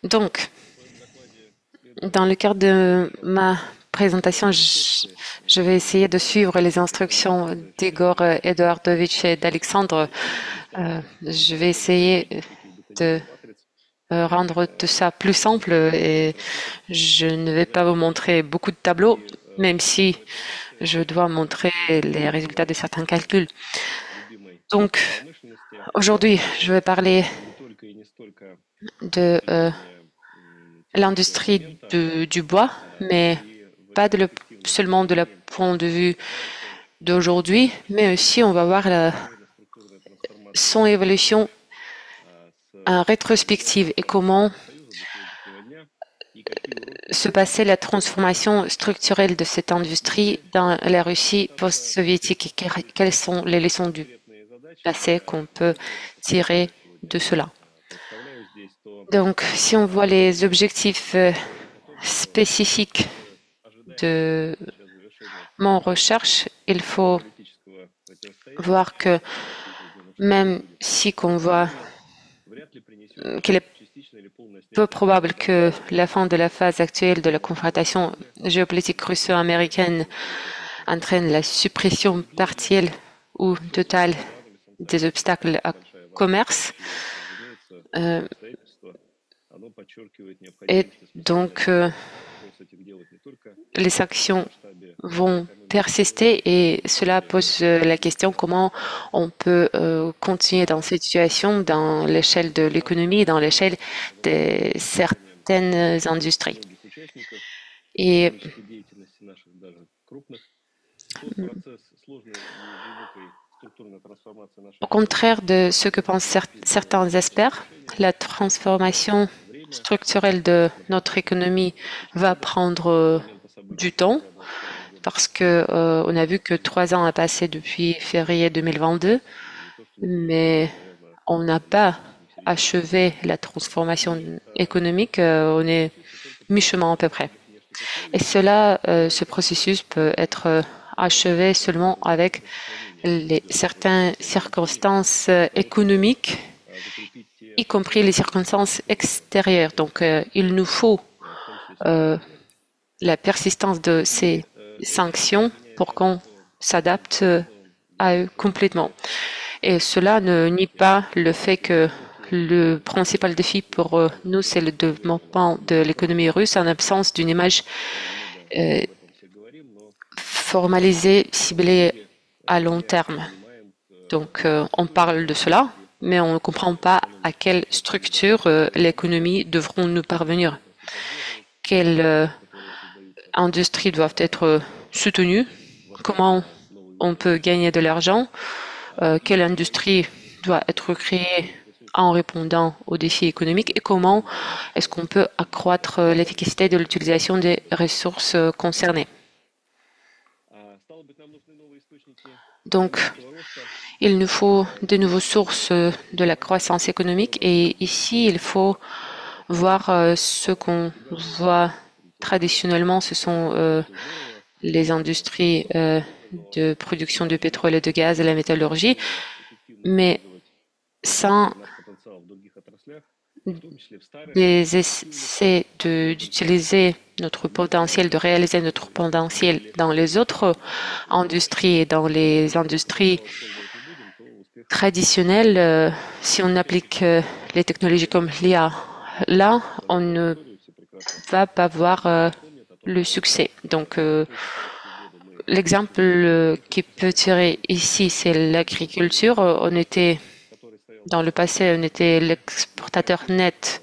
Donc, dans le cadre de ma présentation, je vais essayer de suivre les instructions d'Igor Eduardovitch et d'Alexandre. Je vais essayer de rendre tout ça plus simple et je ne vais pas vous montrer beaucoup de tableaux, même si je dois montrer les résultats de certains calculs. Donc, aujourd'hui, je vais parler de l'industrie du bois, mais pas seulement de la point de vue d'aujourd'hui, mais aussi on va voir son évolution en rétrospective et comment se passait la transformation structurelle de cette industrie dans la Russie post-soviétique et quelles sont les leçons du passé qu'on peut tirer de cela. Donc, si on voit les objectifs spécifiques de mon recherche, il faut voir que même si qu'on voit qu'il est peu probable que la fin de la phase actuelle de la confrontation géopolitique russo-américaine entraîne la suppression partielle ou totale des obstacles à commerce. Et donc, les sanctions vont persister et cela pose la question comment on peut continuer dans cette situation dans l'échelle de l'économie, dans l'échelle de certaines industries. Et au contraire de ce que pensent certains experts, la transformation structurelle de notre économie va prendre du temps parce que on a vu que 3 ans a passé depuis février 2022, mais on n'a pas achevé la transformation économique, on est mi-chemin à peu près. Et cela, ce processus peut être achevé seulement avec certaines circonstances économiques, y compris les circonstances extérieures. Donc, il nous faut la persistance de ces sanctions pour qu'on s'adapte à eux complètement. Et cela ne nie pas le fait que le principal défi pour nous, c'est le développement de l'économie russe en absence d'une image formalisée, ciblée à long terme. Donc, on parle de cela, mais on ne comprend pas à quelle structure l'économie devront nous parvenir. Quelles industries doivent être soutenues, comment on peut gagner de l'argent, quelle industrie doit être créée en répondant aux défis économiques et comment est-ce qu'on peut accroître l'efficacité de l'utilisation des ressources concernées. Donc, il nous faut de nouvelles sources de la croissance économique et ici, il faut voir ce qu'on voit traditionnellement, ce sont les industries de production de pétrole et de gaz et la métallurgie, mais sans des essais d'utiliser notre potentiel, de réaliser notre potentiel dans les autres industries et dans les industries traditionnelles, si on applique les technologies comme l'IA, là, on ne va pas voir le succès. Donc, l'exemple qui peut tirer ici, c'est l'agriculture. Dans le passé, on était l'importateur net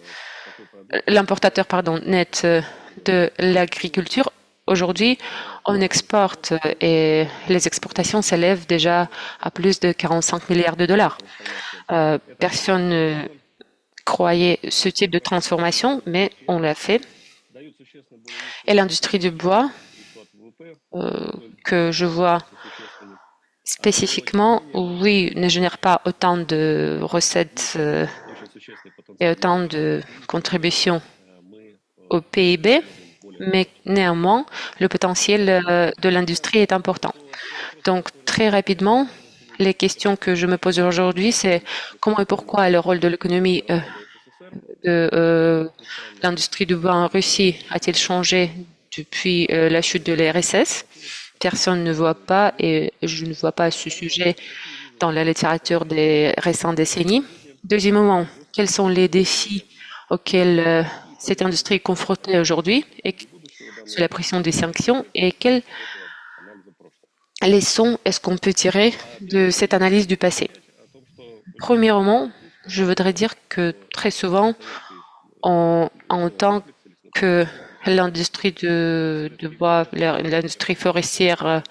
de l'agriculture. Aujourd'hui, on exporte et les exportations s'élèvent déjà à plus de 45 milliards de dollars. Personne ne croyait ce type de transformation, mais on l'a fait. Et l'industrie du bois, que je vois spécifiquement, oui, ne génère pas autant de recettes et autant de contributions au PIB, mais néanmoins, le potentiel de l'industrie est important. Donc, très rapidement, les questions que je me pose aujourd'hui, c'est comment et pourquoi le rôle de l'économie de l'industrie du bois en Russie a-t-il changé depuis la chute de l'RSS? Personne ne voit pas et je ne vois pas ce sujet dans la littérature des récentes décennies. Deuxièmement, quels sont les défis auxquels cette industrie est confrontée aujourd'hui et sous la pression des sanctions et quelles leçons est-ce qu'on peut tirer de cette analyse du passé? Premièrement, je voudrais dire que très souvent, on entend que l'industrie de bois, l'industrie forestière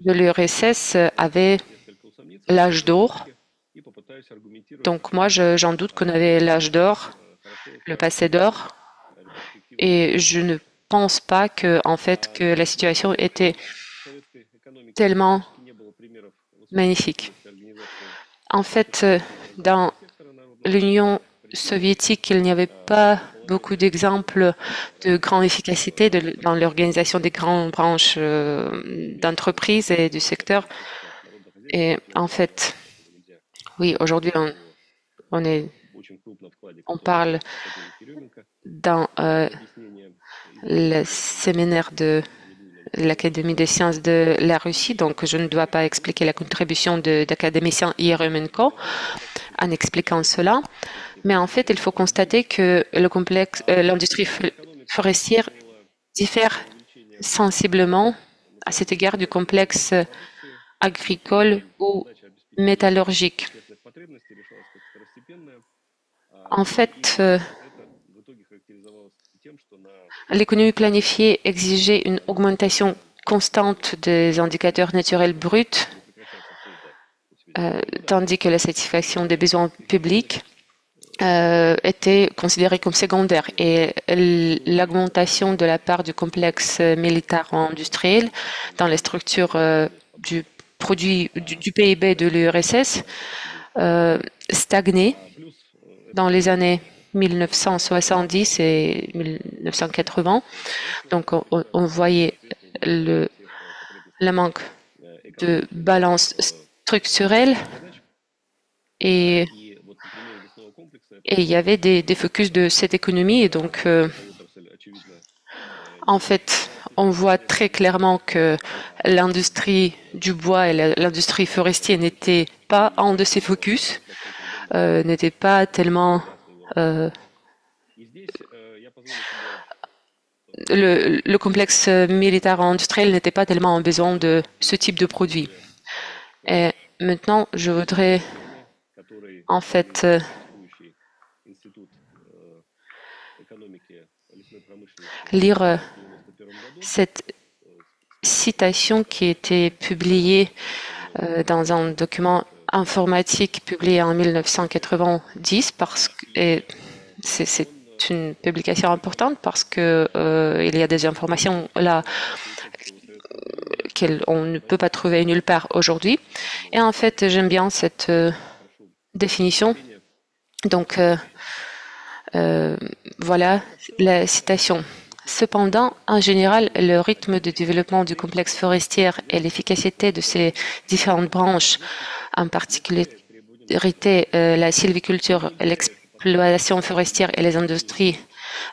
de l'URSS avait l'âge d'or. Donc moi, j'en doute qu'on avait l'âge d'or, le passé d'or, et je ne pense pas que, en fait, que la situation était tellement magnifique. En fait, dans l'Union soviétique, il n'y avait pas beaucoup d'exemples de grande efficacité dans l'organisation des grandes branches d'entreprises et du secteur. Et en fait, oui, aujourd'hui, on parle dans le séminaire de l'Académie des sciences de la Russie, donc je ne dois pas expliquer la contribution d'académicien Yeremenko en expliquant cela. Mais en fait, il faut constater que l'industrie forestière diffère sensiblement à cet égard du complexe agricole ou métallurgique. En fait, l'économie planifiée exigeait une augmentation constante des indicateurs naturels bruts, tandis que la satisfaction des besoins publics était considérée comme secondaire et l'augmentation de la part du complexe militaro-industriel dans les structures du produit du PIB de l'URSS stagnait dans les années 1970 et 1980. Donc on voyait le manque de balance structurelle et il y avait des focus de cette économie et donc en fait on voit très clairement que l'industrie du bois et l'industrie forestière n'étaient pas un de ces focus, n'étaient pas tellement le complexe militaro-industriel n'était pas tellement en besoin de ce type de produit. Et maintenant, je voudrais en fait lire cette citation qui a été publiée dans un document informatique publié en 1990 parce que c'est une publication importante parce que il y a des informations là qu'on ne peut pas trouver nulle part aujourd'hui. Et en fait, j'aime bien cette définition. Donc, voilà la citation. Cependant, en général, le rythme de développement du complexe forestier et l'efficacité de ses différentes branches, en particularité la sylviculture, l'exploitation forestière et les industries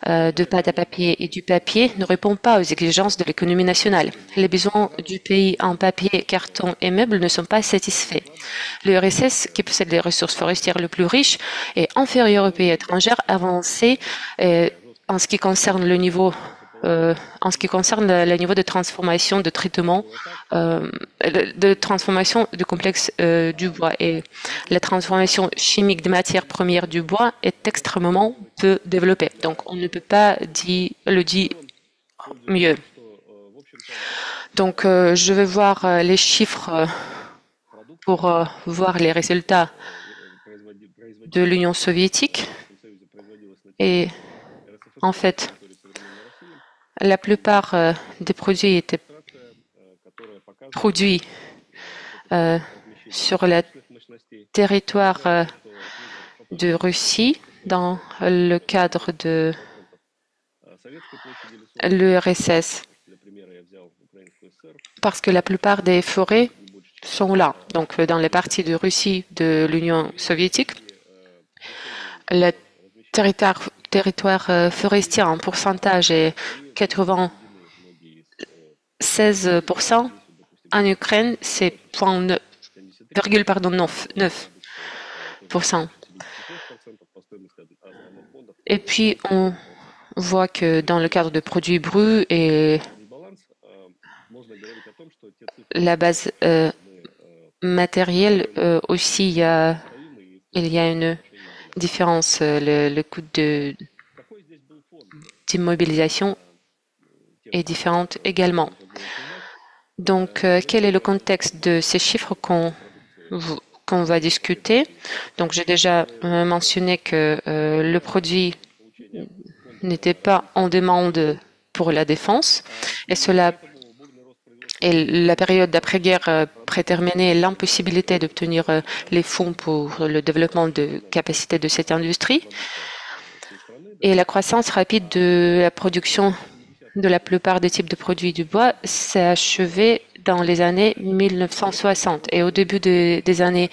de pâte à papier et du papier, ne répondent pas aux exigences de l'économie nationale. Les besoins du pays en papier, carton et meubles ne sont pas satisfaits. L'URSS, qui possède les ressources forestières les plus riches, est inférieur aux pays étrangers avancés en ce qui concerne le niveau de transformation, de traitement, de transformation du complexe du bois. Et la transformation chimique des matières premières du bois est extrêmement peu développée. Donc, on ne peut pas le dire mieux. Donc, je vais voir les chiffres pour voir les résultats de l'Union soviétique. Et en fait, la plupart des produits étaient produits sur le territoire de Russie dans le cadre de l'URSS parce que la plupart des forêts sont là. Donc, dans les parties de Russie de l'Union soviétique, le territoire forestier en pourcentage est 96%. En Ukraine, c'est 9%. Et puis, on voit que dans le cadre de produits bruts et la base matérielle aussi, il y a une différence. Le coût d'immobilisation est différent également. Donc, quel est le contexte de ces chiffres qu'on va discuter? Donc, j'ai déjà mentionné que le produit n'était pas en demande pour la défense, et la période d'après-guerre préterminée l'impossibilité d'obtenir les fonds pour le développement de capacités de cette industrie et la croissance rapide de la production de la plupart des types de produits du bois s'est achevée dans les années 1960. Et au début des années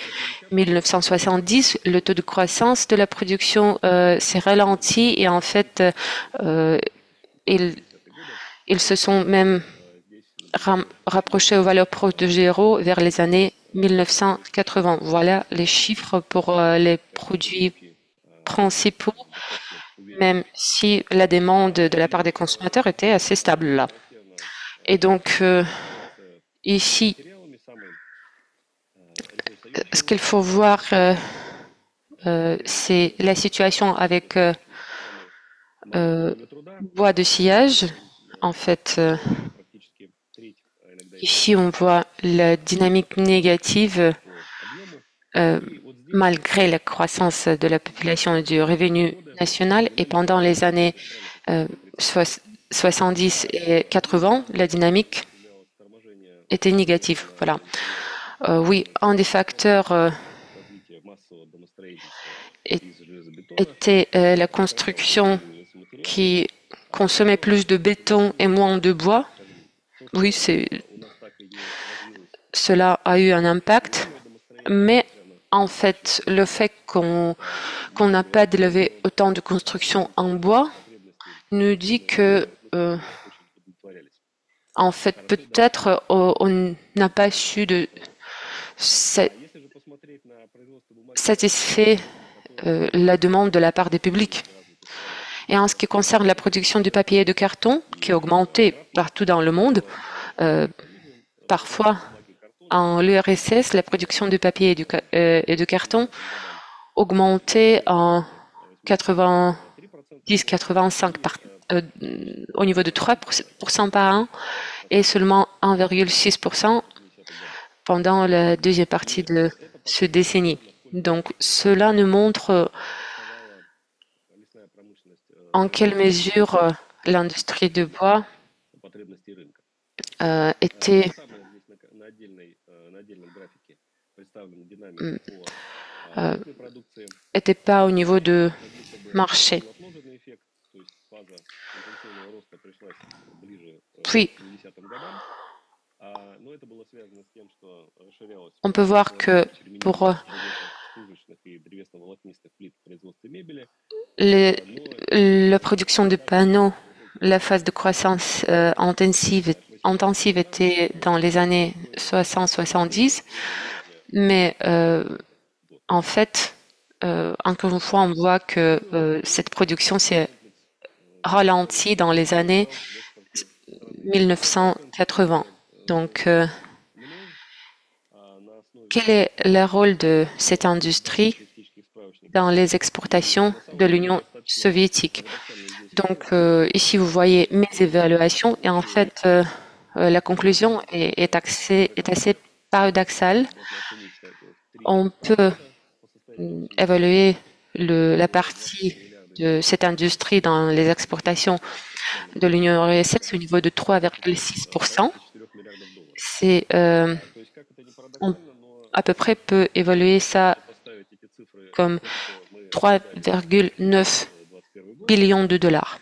1970, le taux de croissance de la production s'est ralenti et en fait, ils se sont même rapprochés aux valeurs proches de zéro vers les années 1980. Voilà les chiffres pour les produits principaux, même si la demande de la part des consommateurs était assez stable là. Et donc, ici, ce qu'il faut voir, c'est la situation avec bois de sciage. En fait, ici, on voit la dynamique négative malgré la croissance de la population et du revenu national. Et pendant les années 70 et 80, la dynamique était négative. Voilà. Oui, un des facteurs était la construction qui consommait plus de béton et moins de bois. Oui, cela a eu un impact, mais en fait, le fait qu'on n'a pas délevé autant de construction en bois nous dit que, en fait, peut-être on n'a pas su de satisfaire la demande de la part des publics. Et en ce qui concerne la production du papier et de carton, qui a augmenté partout dans le monde, parfois en l'URSS, la production de papier et de carton augmentait en 90-85 au niveau de 3% par an et seulement 1,6% pendant la deuxième partie de ce décennie. Donc, cela nous montre en quelle mesure l'industrie de bois était pas au niveau de marché. Puis, on peut voir que pour la production de panneaux, la phase de croissance intensive était dans les années 60-70, mais en fait, encore une fois, on voit que cette production s'est ralentie dans les années 1980. Donc, quel est le rôle de cette industrie dans les exportations de l'Union soviétique? Donc, ici, vous voyez mes évaluations et en fait, la conclusion est assez paradoxale. On peut évaluer la partie de cette industrie dans les exportations de l'Union européenne au niveau de 3,6%. C'est on à peu près peut évaluer ça comme 3,9 billions de dollars.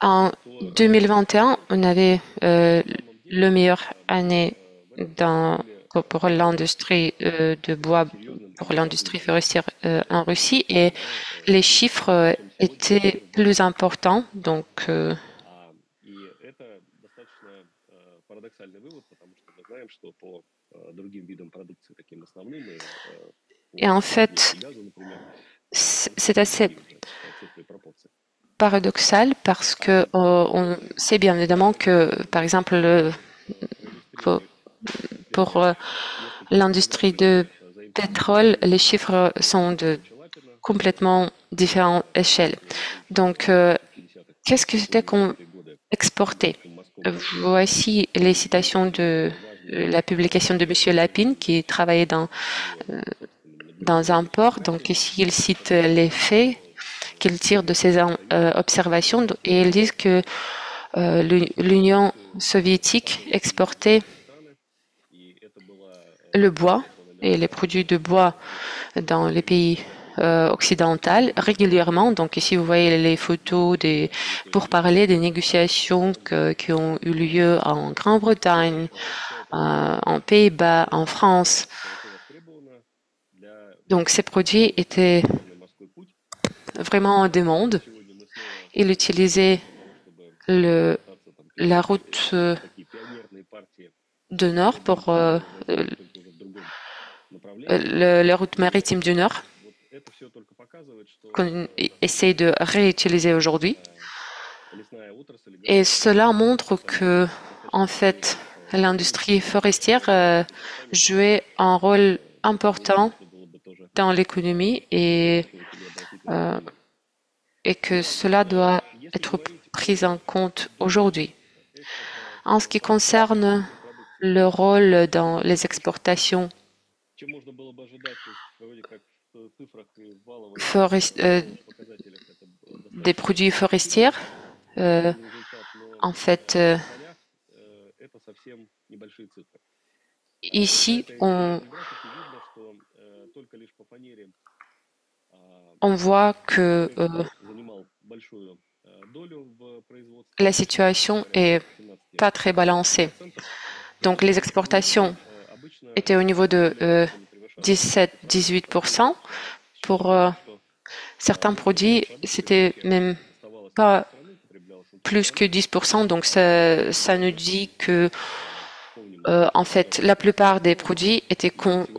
En 2021, on avait le meilleure année pour l'industrie de bois pour l'industrie forestière en Russie et les chiffres étaient plus importants. Donc, et en fait, c'est assez paradoxal parce que on sait bien évidemment que, par exemple, pour, pour l'industrie de pétrole, les chiffres sont de complètement différentes échelles. Donc, qu'est-ce que c'était qu'on exportait? Voici les citations de la publication de Monsieur Lapine qui travaillait dans un port. Donc ici, il cite les faits qu'il tire de ses observations et ils disent que l'Union soviétique exportait le bois et les produits de bois dans les pays occidentaux régulièrement. Donc ici, vous voyez les photos pour parler des négociations qui ont eu lieu en Grande-Bretagne, en Pays-Bas, en France. Donc ces produits étaient vraiment en demande. Il utilisait la route de nord pour la route maritime du nord qu'on essaie de réutiliser aujourd'hui. Et cela montre que, en fait, l'industrie forestière jouait un rôle important dans l'économie et que cela doit être pris en compte aujourd'hui. En ce qui concerne le rôle dans les exportations des produits forestiers, en fait, ici, on voit que la situation est pas très balancée. Donc les exportations étaient au niveau de 17-18%. Pour certains produits, c'était même pas plus que 10%. Donc ça nous dit que en fait, la plupart des produits étaient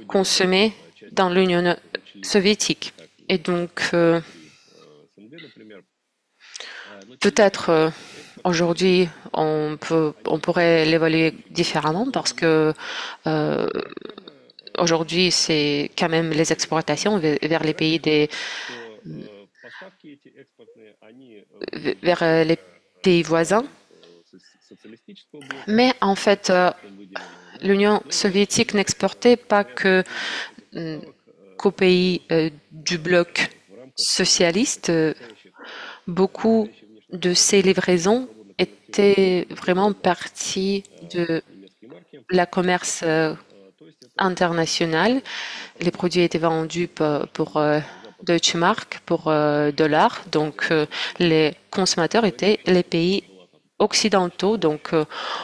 consommés dans l'Union soviétique. Et donc, peut-être aujourd'hui, on pourrait l'évaluer différemment parce que aujourd'hui, c'est quand même les exportations vers les pays vers les pays voisins. Mais en fait, l'Union soviétique n'exportait pas qu'aux pays du bloc socialiste. Beaucoup de ces livraisons étaient vraiment partie de la commerce international. Les produits étaient vendus pour Deutsche Mark, pour dollars. Donc, les consommateurs étaient les pays occidentaux. Donc,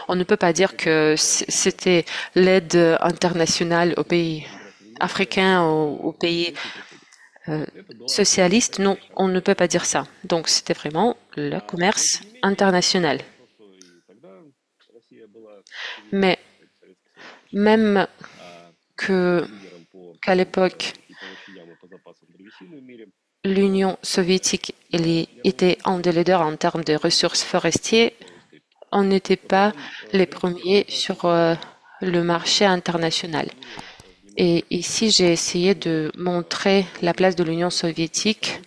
on ne peut pas dire que c'était l'aide internationale aux pays africains, aux pays socialistes. Non, on ne peut pas dire ça. Donc, c'était vraiment le commerce international. Mais même qu'à l'époque, l'Union soviétique était un des leaders en termes de ressources forestières, on n'était pas les premiers sur le marché international. Et ici, j'ai essayé de montrer la place de l'Union soviétique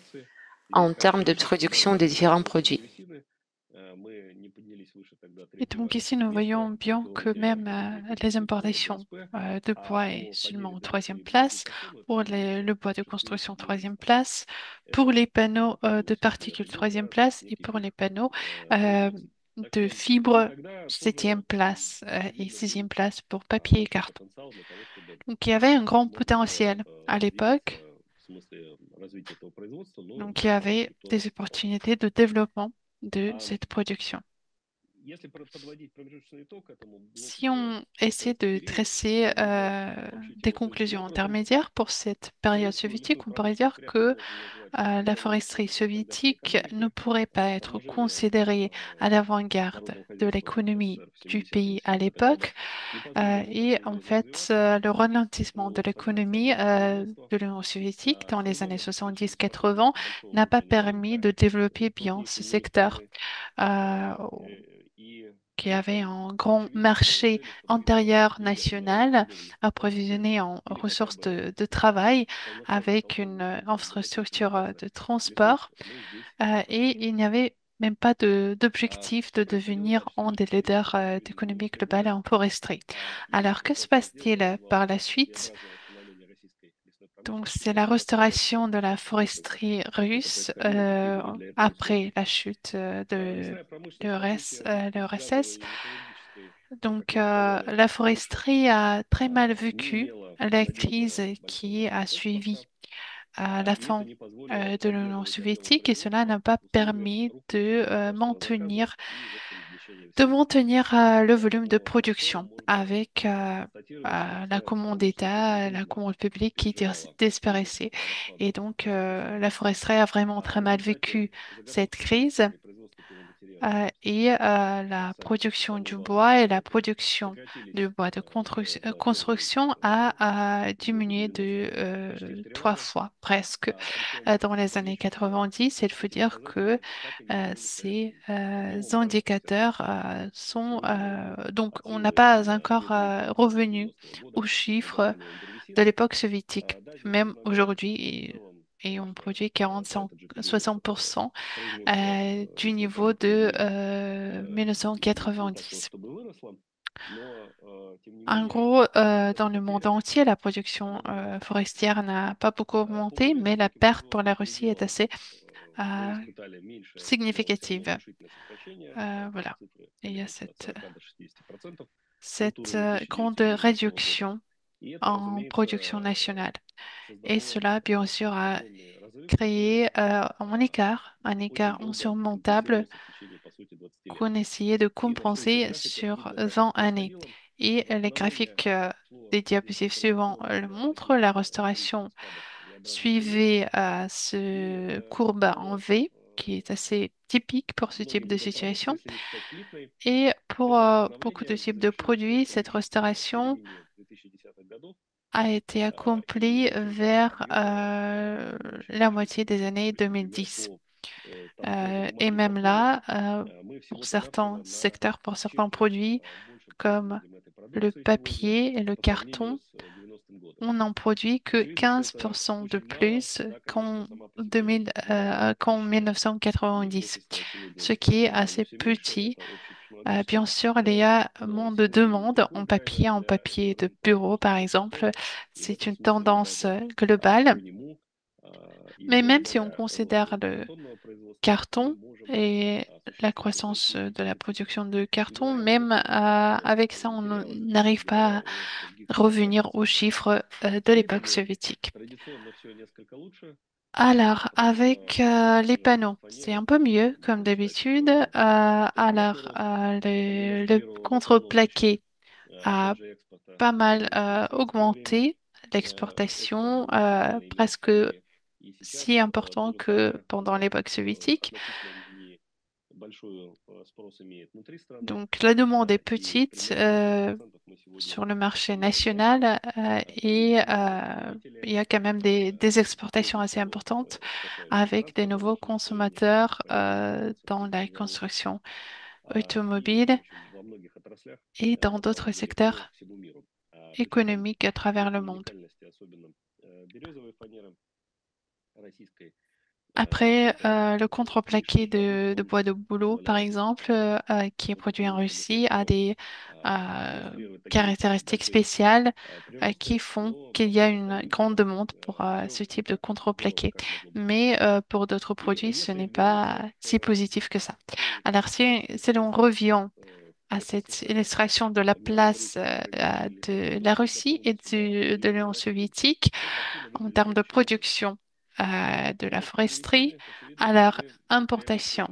en termes de production des différents produits. Et donc ici, nous voyons bien que même les importations de bois est seulement en troisième place, pour le bois de construction troisième place, pour les panneaux de particules troisième place et pour les panneaux euh, de fibres septième place et sixième place pour papier et carton. Donc il y avait un grand potentiel à l'époque. Donc il y avait des opportunités de développement de cette production. Si on essaie de dresser des conclusions intermédiaires pour cette période soviétique, on pourrait dire que la foresterie soviétique ne pourrait pas être considérée à l'avant-garde de l'économie du pays à l'époque. Et en fait, le ralentissement de l'économie de l'Union soviétique dans les années 70-80 n'a pas permis de développer bien ce secteur. Euh, qui avait un grand marché intérieur national approvisionné en ressources de travail avec une infrastructure de transport et il n'y avait même pas d'objectif de devenir un des leaders d'économie globale en foresterie. Alors, que se passe-t-il par la suite? Donc, c'est la restauration de la foresterie russe après la chute de l'URSS. Donc, la foresterie a très mal vécu la crise qui a suivi à la fin de l'Union soviétique et cela n'a pas permis de maintenir le volume de production avec la commande d'État, la commande publique qui disparaissait. Et donc, la foresterie a vraiment très mal vécu cette crise. Et la production du bois et la production du bois de construction a diminué de 3 fois presque dans les années 90. Il faut dire que ces indicateurs sont donc on n'a pas encore revenu aux chiffres de l'époque soviétique, même aujourd'hui. Et on produit 40-60% du niveau de 1990. En gros, dans le monde entier, la production forestière n'a pas beaucoup augmenté, mais la perte pour la Russie est assez euh, significative. Voilà. Et il y a cette grande réduction en production nationale. Et cela, bien sûr, a créé un écart insurmontable qu'on essayait de compenser sur 20 années. Et les graphiques des diapositives suivants le montrent. La restauration suivait ce courbe en V, qui est assez typique pour ce type de situation. Et pour beaucoup de types de produits, cette restauration a été accomplie vers la moitié des années 2010. Et même là, pour certains secteurs, pour certains produits comme le papier et le carton, on n'en produit que 15% de plus qu'en 1990, ce qui est assez petit. Bien sûr, il y a moins de demandes en papier de bureau, par exemple. C'est une tendance globale. Mais même si on considère le carton et la croissance de la production de carton, même avec ça, on n'arrive pas à revenir aux chiffres de l'époque soviétique. Alors, avec les panneaux, c'est un peu mieux comme d'habitude. Alors, le contreplaqué a pas mal augmenté l'exportation, presque si important que pendant l'époque soviétique. Donc, la demande est petite sur le marché national et il y a quand même des exportations assez importantes avec des nouveaux consommateurs dans la construction automobile et dans d'autres secteurs économiques à travers le monde. Après, le contreplaqué de bois de bouleau, par exemple, qui est produit en Russie, a des euh, caractéristiques spéciales qui font qu'il y a une grande demande pour ce type de contreplaqué. Mais pour d'autres produits, ce n'est pas si positif que ça. Alors, si l'on revient à cette illustration de la place de la Russie et de l'Union soviétique en termes de production de la foresterie à leur importation.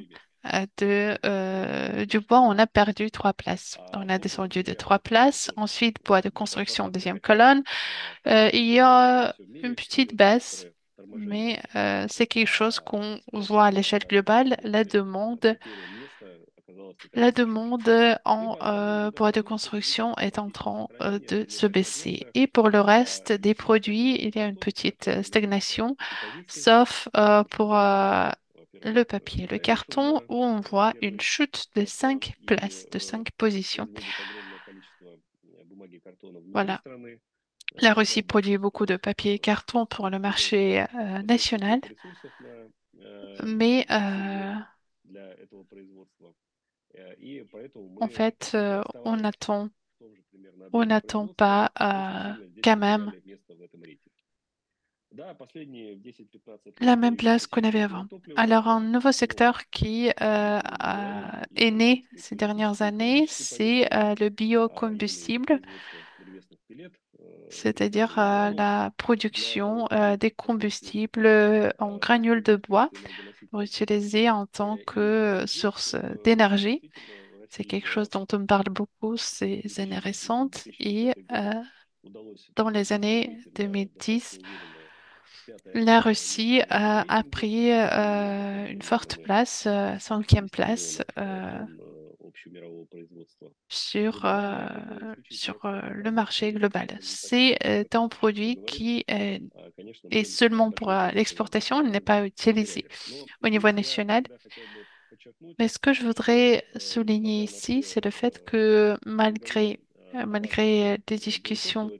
du bois, on a perdu 3 places. On a descendu de 3 places. Ensuite, bois de construction, deuxième colonne. Il y a une petite baisse, mais c'est quelque chose qu'on voit à l'échelle globale. La demande en bois de construction est en train de se baisser. Et pour le reste des produits, il y a une petite stagnation, sauf pour le papier et le carton, où on voit une chute de 5 places, de 5 positions. Voilà. La Russie produit beaucoup de papier et carton pour le marché national, mais en fait, on n'attend pas quand même la même place qu'on avait avant. Alors, un nouveau secteur qui est né ces dernières années, c'est le biocombustible, c'est-à-dire la production des combustibles en granules de bois pour utiliser en tant que source d'énergie. C'est quelque chose dont on me parle beaucoup ces années récentes et dans les années 2010, la Russie a pris une forte place, cinquième place, sur le marché global. C'est un produit qui est seulement pour l'exportation, il n'est pas utilisé au niveau national. Mais ce que je voudrais souligner ici, c'est le fait que malgré des discussions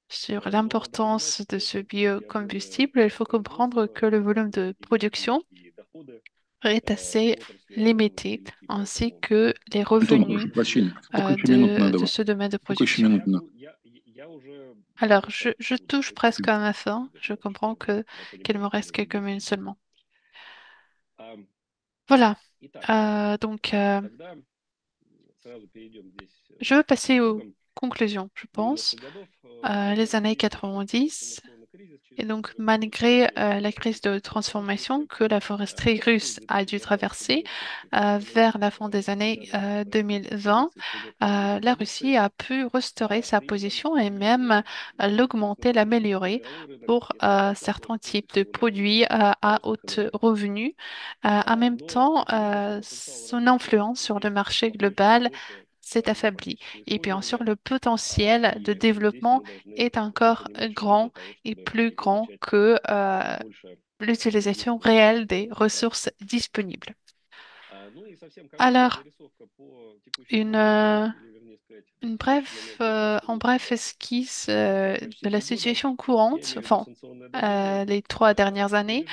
sur l'importance de ce biocombustible, il faut comprendre que le volume de production est assez limité, ainsi que les Антон, прошу revenus прощения. Сколько еще минут de надо? ce domaine de Сколько еще production. минут надо? Alors, je touche presque à ma fin. Je comprends qu'il me reste quelques minutes seulement. Voilà. Donc, je veux passer aux conclusions, je pense. Les années 90. Et donc, malgré la crise de transformation que la foresterie russe a dû traverser vers la fin des années 2020, la Russie a pu restaurer sa position et même l'augmenter, l'améliorer pour certains types de produits à haute revenu. En même temps, son influence sur le marché global s'est affaiblie. Et bien sûr, le potentiel de développement est encore grand et plus grand que l'utilisation réelle des ressources disponibles. Alors, une, euh, en bref esquisse de la situation courante, enfin, les 3 dernières années,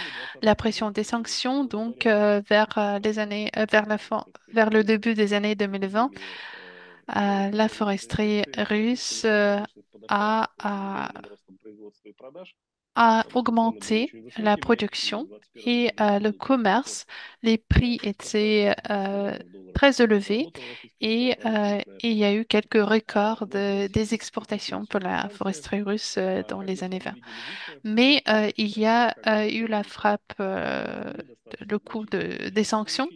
la pression des sanctions, donc vers la fin, vers le début des années 2020, la foresterie russe a augmenté la production et le commerce. Les prix étaient très élevés et il y a eu quelques records des exportations pour la foresterie russe dans les années 20. Mais il y a eu la frappe, le coup des sanctions.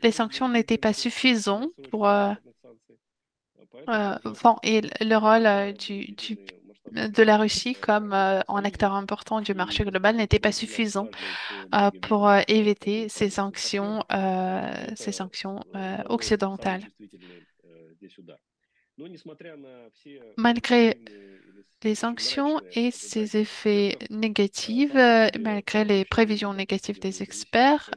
Les sanctions n'étaient pas suffisantes pour enfin, et le rôle de la Russie comme un acteur important du marché global n'était pas suffisant pour éviter ces sanctions occidentales. Malgré les sanctions et ses effets négatifs, malgré les prévisions négatives des experts,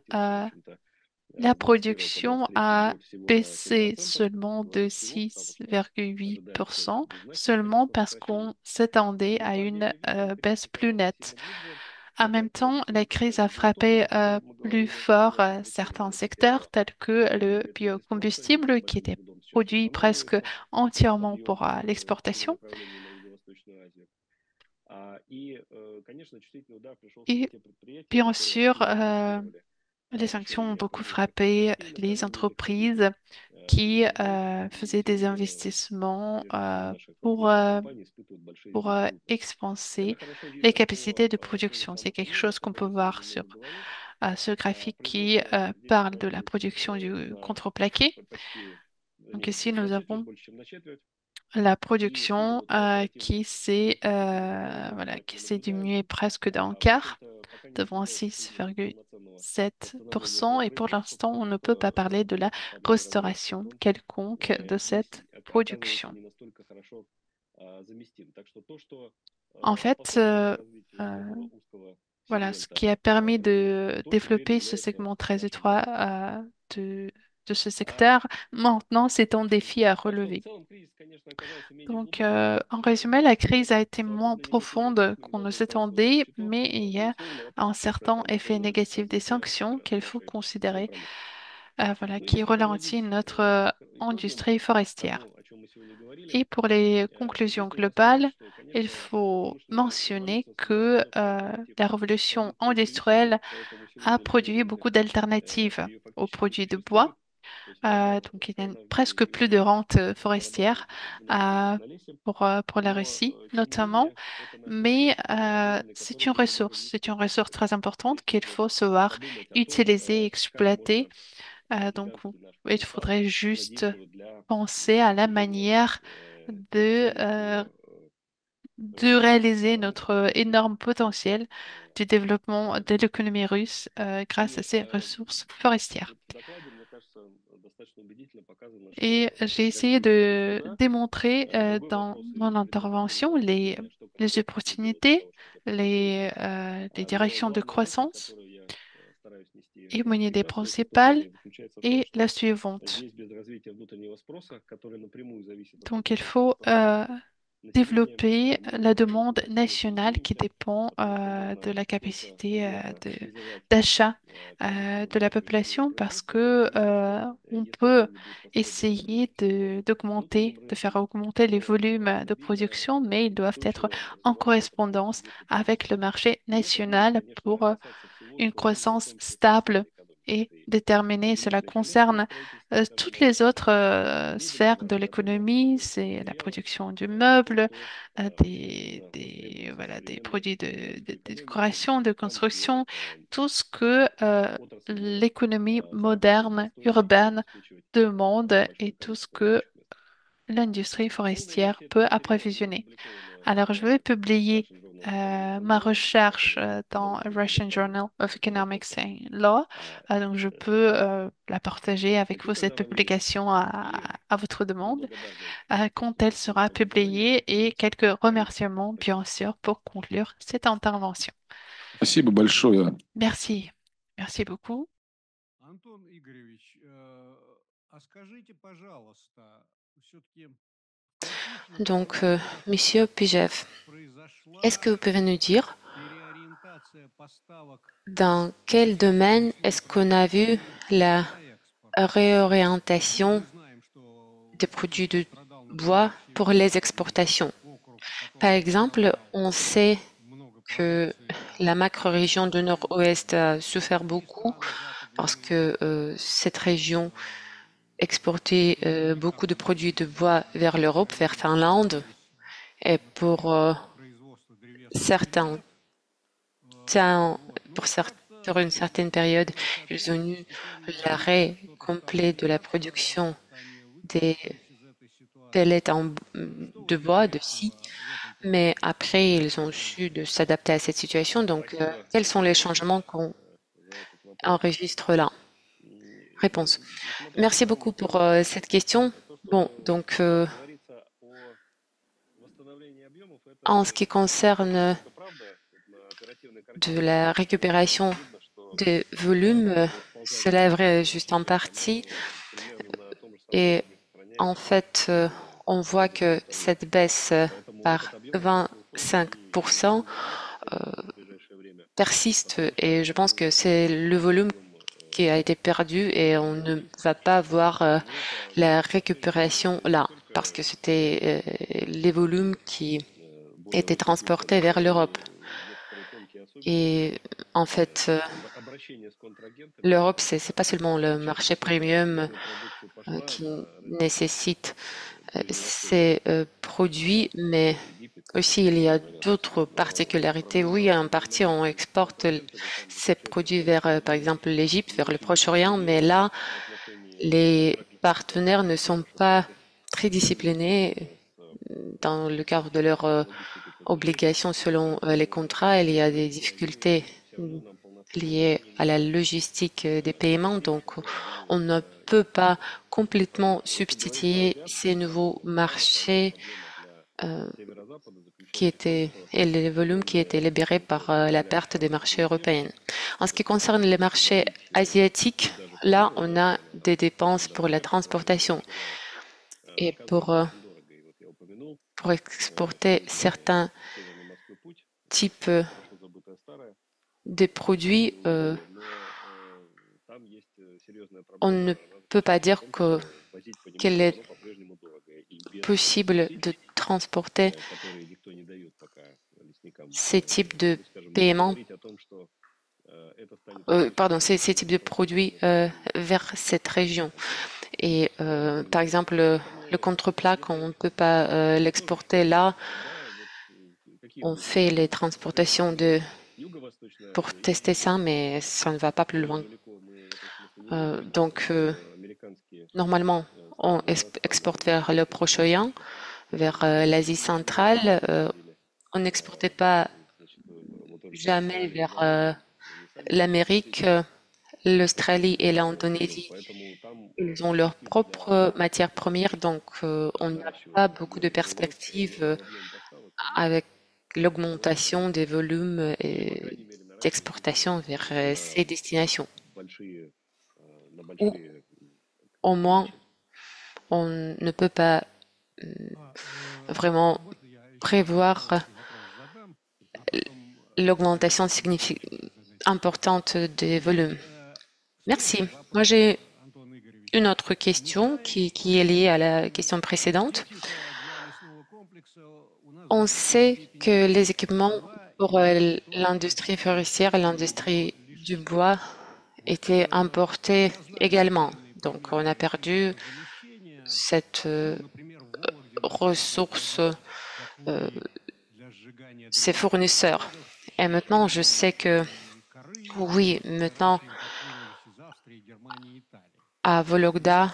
la production a baissé seulement de 6,8%, seulement parce qu'on s'attendait à une baisse plus nette. En même temps, la crise a frappé plus fort certains secteurs tels que le biocombustible qui était produit presque entièrement pour l'exportation. Et bien sûr, les sanctions ont beaucoup frappé les entreprises qui faisaient des investissements pour expanser les capacités de production. C'est quelque chose qu'on peut voir sur ce graphique qui parle de la production du contreplaqué. Donc ici, nous avons la production voilà, qui s'est diminuée presque d'un quart, devant 6,7%. Et pour l'instant, on ne peut pas parler de la restauration quelconque de cette production. En fait, euh, voilà, ce qui a permis de développer ce segment très étroit de, de ce secteur, maintenant, c'est un défi à relever. Donc, en résumé, la crise a été moins profonde qu'on ne s'attendait, mais il y a un certain effet négatif des sanctions qu'il faut considérer, voilà, qui ralentit notre industrie forestière. Et pour les conclusions globales, il faut mentionner que la révolution industrielle a produit beaucoup d'alternatives aux produits de bois. Donc, il y a presque plus de rente forestière euh, pour la Russie, notamment. Mais c'est une ressource très importante qu'il faut savoir utiliser, exploiter. Il faudrait juste penser à la manière de, euh, de réaliser notre énorme potentiel du développement de l'économie russe grâce à ces ressources forestières. Et j'ai essayé de démontrer dans mon intervention les opportunités, les directions de croissance et mon idée principale est la suivante. Donc, il faut développer la demande nationale qui dépend de la capacité d'achat de la population parce que on peut essayer de faire augmenter les volumes de production, mais ils doivent être en correspondance avec le marché national pour une croissance stable et déterminée. Cela concerne toutes les autres sphères de l'économie, c'est la production du meuble, voilà, des produits de décoration, de construction, tout ce que l'économie moderne, urbaine demande et tout ce que l'industrie forestière peut approvisionner. Alors, je vais publier ma recherche dans Russian Journal of Economics and Law. Donc, je peux la partager avec vous, cette publication à votre demande, quand elle sera publiée et quelques remerciements, bien sûr, pour conclure cette intervention. Спасибо большое. Merci. Merci beaucoup. Антон Игоревич, а скажите, пожалуйста, все-таки в каких Donc, направлениях Monsieur Pigev, est-ce произошла que vous pouvez nous dire переориентация поставок dans quel российского domaine est-ce qu'on a vu la на экспорт? réorientation Мы знаем, что des produits de страдал, bois например, pour les Челябинский exportations? округ, Par который exemple, поставлял on sait много que продукции la на macro-région Запад, du Nord-Ouest a souffert другие beaucoup страны Западной parce que Европы, cette région exportait других beaucoup de стран produits de Балтии, bois vers l'Europe, vers которые Finlande, занимались et pour производством древесных certains изделий. temps, Вот. Ну pour, вот pour как-то une certaine période, ils ont соответствие eu с течением времени l'arrêt что-то стало complet de la меняться, production они des выкарабкались из этой ситуации. pellets Что de вы bois, de думаете scie, в этом mais плане? après, ils ont su de s'adapter à cette situation. Donc, quels sont les changements qu'on enregistre là? Réponse. Merci beaucoup pour cette question. Bon, donc, en ce qui concerne de la récupération des volumes, cela est vrai juste en partie. Et en fait, on voit que cette baisse par 25% persiste et je pense que c'est le volume qui a été perdu et on ne va pas voir la récupération là parce que c'était les volumes qui étaient transportés vers l'Europe. Et en fait, l'Europe, c'est pas seulement le marché premium qui nécessite ces produits, mais Aussi, il y a d'autres particularités. Oui, en partie, on exporte ces produits vers, par exemple, l'Égypte, vers le Proche-Orient, mais là, les partenaires ne sont pas très disciplinés dans le cadre de leurs obligations selon les contrats. Il y a des difficultés liées à la logistique des paiements, donc on ne peut pas complètement substituer ces nouveaux marchés et les volumes qui étaient libérés par la perte des marchés européens. En ce qui concerne les marchés asiatiques, là, on a des dépenses pour la transportation et pour exporter certains types de produits. On ne peut pas dire qu'il est possible de transporter ces types de paiements, ces types de produits vers cette région. Et par exemple, le contreplaque, on ne peut pas l'exporter là. On fait les transportations pour tester ça, mais ça ne va pas plus loin. Donc, normalement, on exporte vers le Proche-Orient, vers l'Asie centrale. On n'exportait pas jamais vers l'Amérique, l'Australie et l'Indonésie. Ils ont leurs propres matières premières, donc on n'a pas beaucoup de perspectives avec l'augmentation des volumes d'exportation vers ces destinations. Ou au moins, on ne peut pas vraiment prévoir l'augmentation importante des volumes. Merci. Moi, j'ai une autre question qui est liée à la question précédente. On sait que les équipements pour l'industrie forestière et l'industrie du bois étaient importés également. Donc, on a perdu cette ressource, ces fournisseurs. Et maintenant, je sais que, oui, maintenant, à Vologda,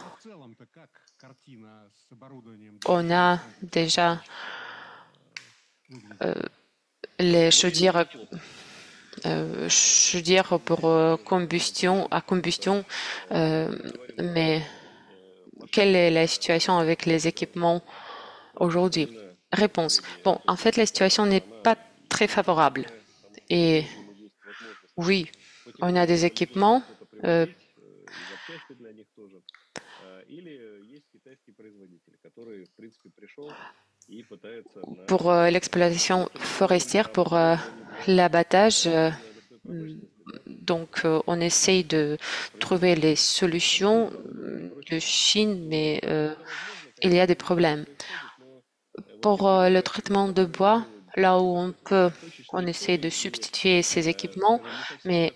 on a déjà les chaudières pour combustion, mais quelle est la situation avec les équipements aujourd'hui? Réponse. Bon, en fait, la situation n'est pas très favorable. Et oui, on a des équipements pour l'exploitation forestière, pour l'abattage. Donc, on essaye de trouver les solutions de Chine, mais il y a des problèmes. Pour le traitement de bois, là où on peut, on essaie de substituer ces équipements, mais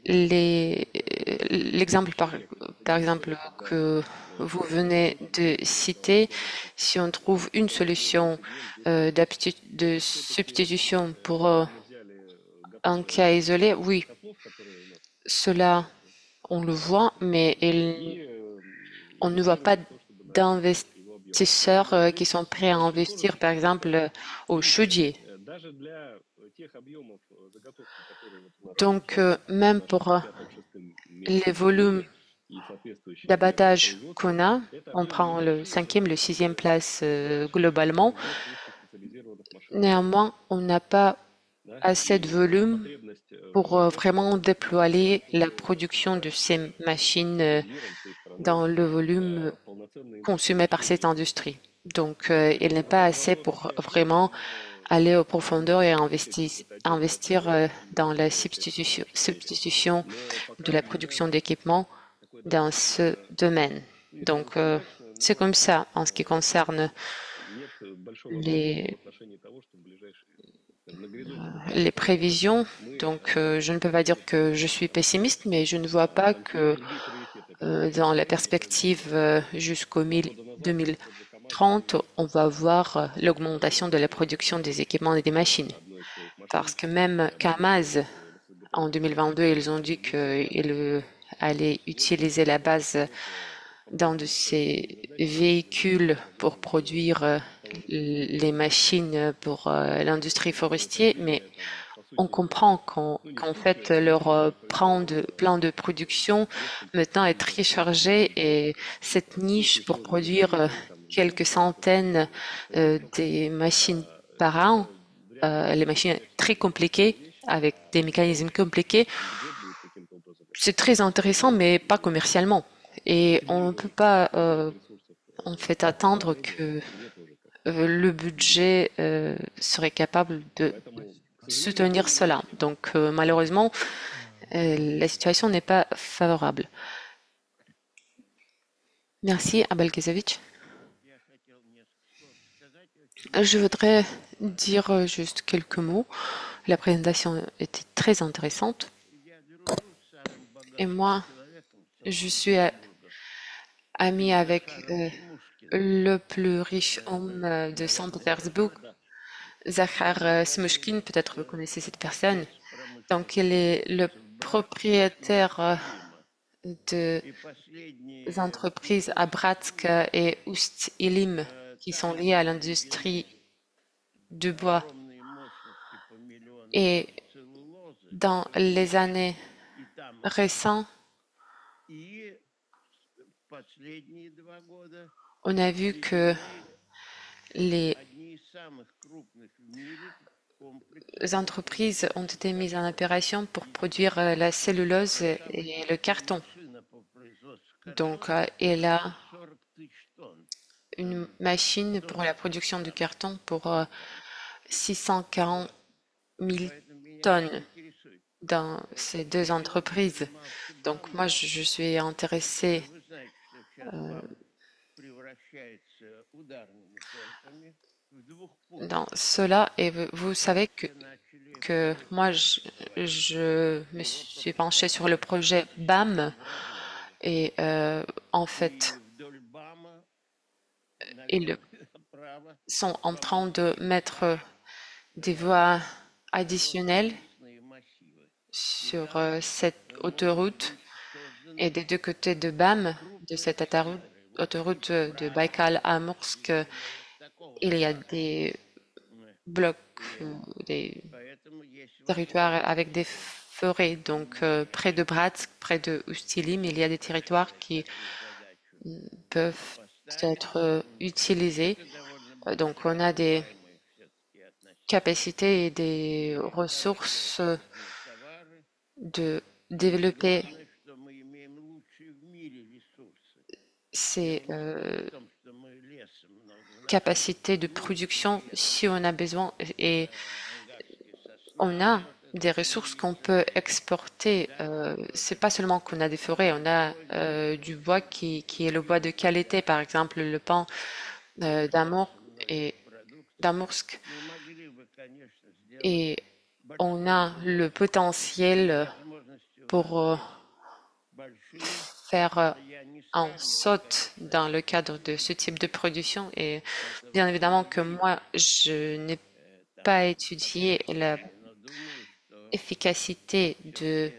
l'exemple, par exemple, que vous venez de citer, si on trouve une solution de substitution pour un cas isolé, oui, cela, on le voit, mais on ne voit pas d'investisseurs qui sont prêts à investir, par exemple, au chaudier. Donc, même pour les volumes d'abattage qu'on a, on prend le 5e, le 6e place globalement. Néanmoins, on n'a pas assez de volume pour vraiment déployer la production de ces machines dans le volume consommé par cette industrie. Donc, il n'est pas assez pour vraiment aller aux profondeurs et investir dans la substitution de la production d'équipements dans ce domaine. Donc, c'est comme ça en ce qui concerne les prévisions. Donc, je ne peux pas dire que je suis pessimiste, mais je ne vois pas que dans la perspective jusqu'au 2030, 2030, on va voir l'augmentation de la production des équipements et des machines. Parce que même Kamaz, en 2022, ils ont dit qu'ils allaient utiliser la base dans de ces véhicules pour produire les machines pour l'industrie forestière, mais on comprend qu'en fait leur plan de production maintenant est très chargé et cette niche pour produire quelques centaines des machines par an, les machines très compliquées avec des mécanismes compliqués, c'est très intéressant mais pas commercialement. Et on ne peut pas en fait attendre que le budget serait capable de soutenir cela. Donc malheureusement, la situation n'est pas favorable. Merci, Abel Kezevich. Je voudrais dire juste quelques mots. La présentation était très intéressante. Et moi, je suis ami avec le plus riche homme de Saint-Pétersbourg, Zakhar Smushkin, peut-être vous connaissez cette personne. Donc, il est le propriétaire des entreprises à Bratsk et Oust-Ilim qui sont liées à l'industrie du bois. Et dans les années récentes, on a vu que les entreprises ont été mises en opération pour produire la cellulose et le carton. Donc, il a une machine pour la production du carton pour 640 000 tonnes dans ces deux entreprises. Donc, moi, je suis intéressée dans cela et vous savez que moi, je me suis penchée sur le projet BAM et en fait, ils sont en train de mettre des voies additionnelles sur cette autoroute et des deux côtés de BAM, de cette autoroute de Baïkal à Morsk, il y a des blocs, des territoires avec des forêts. Donc, près de Bratsk, près de Ustilim, il y a des territoires qui peuvent être utilisés. Donc, on a des capacités et des ressources de développer ces capacités de production si on a besoin. Et on a des ressources qu'on peut exporter. C'est pas seulement qu'on a des forêts, on a du bois qui est le bois de qualité, par exemple le pan d'Amour et d'Amursk. Et on a le potentiel pour faire un saut dans le cadre de ce type de production. Et bien évidemment que moi, je n'ai pas étudié l'efficacité de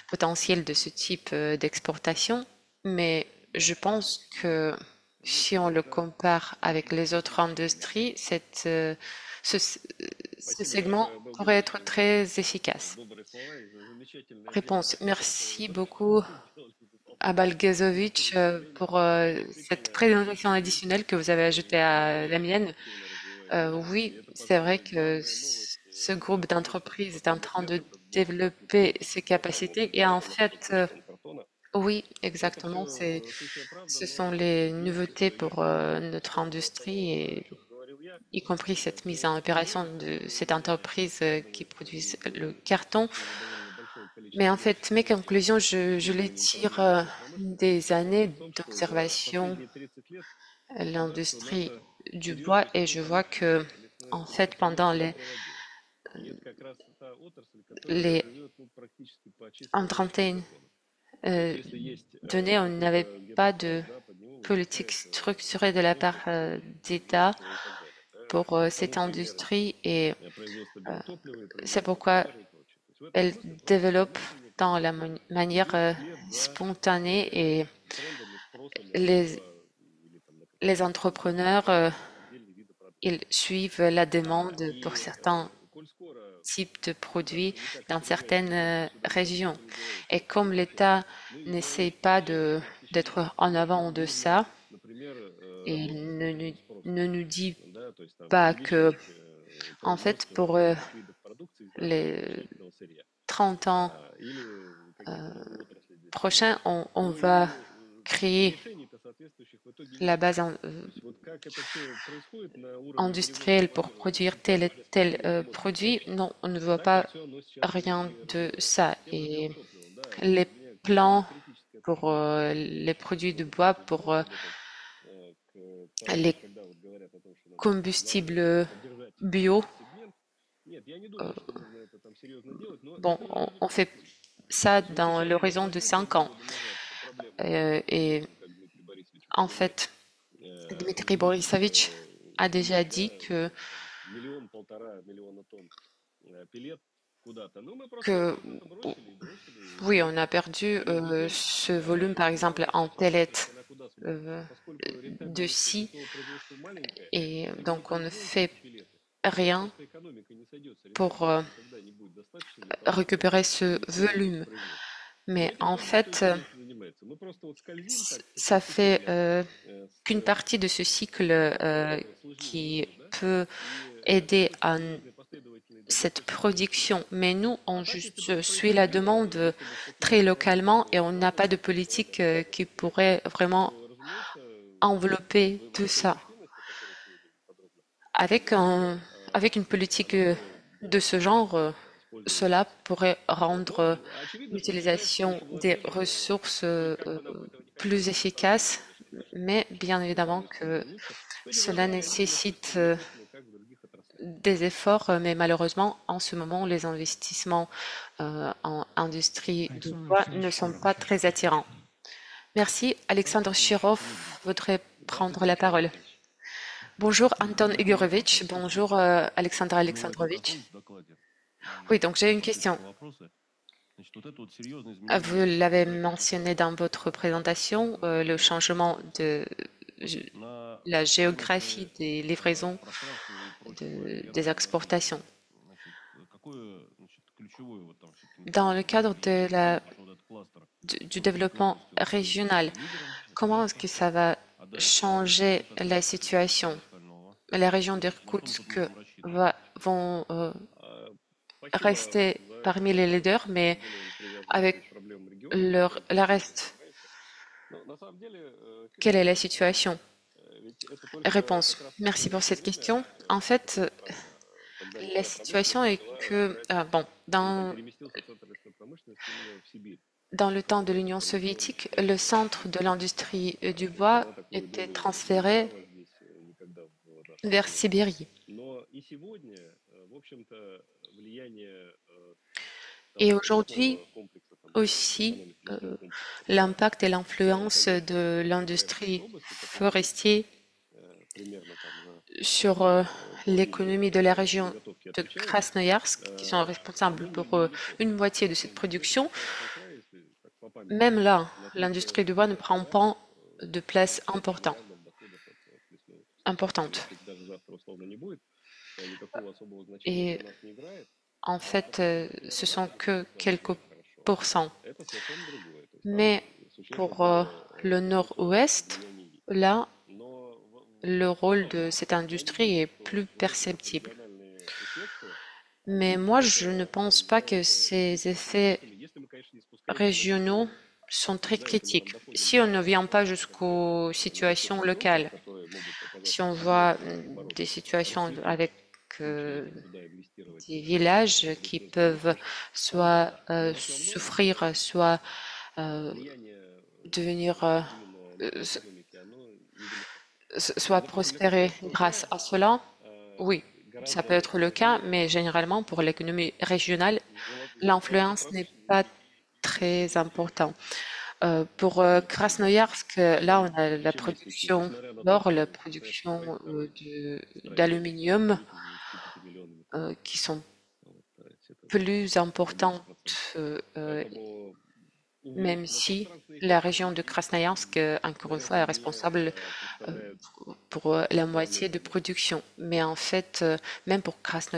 potentiel de ce type d'exportation, mais je pense que si on le compare avec les autres industries, ce segment pourrait être très efficace. Réponse. Merci beaucoup à Balgazovic pour cette présentation additionnelle que vous avez ajoutée à la mienne. Oui, c'est vrai que ce groupe d'entreprises est en train de développer ses capacités et en fait, oui, exactement, ce sont les nouveautés pour notre industrie et y compris cette mise en opération de cette entreprise qui produit le carton. Mais en fait, mes conclusions, je les tire des années d'observation à l'industrie du bois et je vois que, en fait, pendant les en trentaine donné, on n'avait pas de politique structurée de la part d'État pour cette industrie et c'est pourquoi elle développe dans la manière spontanée et les entrepreneurs, ils suivent la demande pour certains types de produits dans certaines régions. Et comme l'État n'essaie pas d'être en avant de ça, et il ne nous dit pas que, en fait, pour les 30 ans prochains, on va créer la base industrielle pour produire tel et tel produit. Non, on ne voit pas rien de ça. Et les plans pour les produits de bois, pour les combustibles bio, bon, on fait ça dans l'horizon de 5 ans. Et en fait, Dmitry Borisovitch a déjà dit que oui, on a perdu ce volume, par exemple, en pellets de scie, et donc on ne fait rien pour récupérer ce volume. Mais en fait, ça fait qu'une partie de ce cycle qui peut aider à cette production. Mais nous, on juste suit la demande très localement et on n'a pas de politique qui pourrait vraiment envelopper tout ça. Avec une politique de ce genre, cela pourrait rendre l'utilisation des ressources plus efficace, mais bien évidemment que cela nécessite des efforts, mais malheureusement, en ce moment, les investissements en industrie du bois ne sont pas très attirants. Merci. Alexandre Chirov voudrait prendre la parole. Bonjour Anton Igorovitch, bonjour Alexandre Alexandrovitch. Oui, donc j'ai une question. Vous l'avez mentionné dans votre présentation, le changement de la géographie des livraisons des exportations. Dans le cadre du développement régional, comment est-ce que ça va changer la situation? Les régions d'Irkoutsk vont rester parmi les leaders, mais avec la reste, quelle est la situation? Réponse. Merci pour cette question. En fait, la situation est que, dans le temps de l'Union soviétique, le centre de l'industrie du bois était transféré vers Sibérie. Et aujourd'hui aussi, l'impact et l'influence de l'industrie forestière sur l'économie de la région de Krasnoyarsk, qui sont responsables pour une moitié de cette production, même là, l'industrie du bois ne prend pas de place importante. Et en fait, ce sont que quelques pourcents. Mais pour le nord-ouest, là, le rôle de cette industrie est plus perceptible. Mais moi, je ne pense pas que ces effets régionaux sont très critiques. Si on ne vient pas jusqu'aux situations locales, si on voit des situations avec des villages qui peuvent soit souffrir, soit devenir, soit prospérer grâce à cela, oui, ça peut être le cas, mais généralement pour l'économie régionale, l'influence n'est pas très important. Pour Krasnoyarsk, là, on a la production d'or, la production d'aluminium qui sont plus importantes, même si la région de Krasnoyarsk, encore une fois, est responsable pour la moitié de production. Mais en fait, même pour Krasnoyarsk,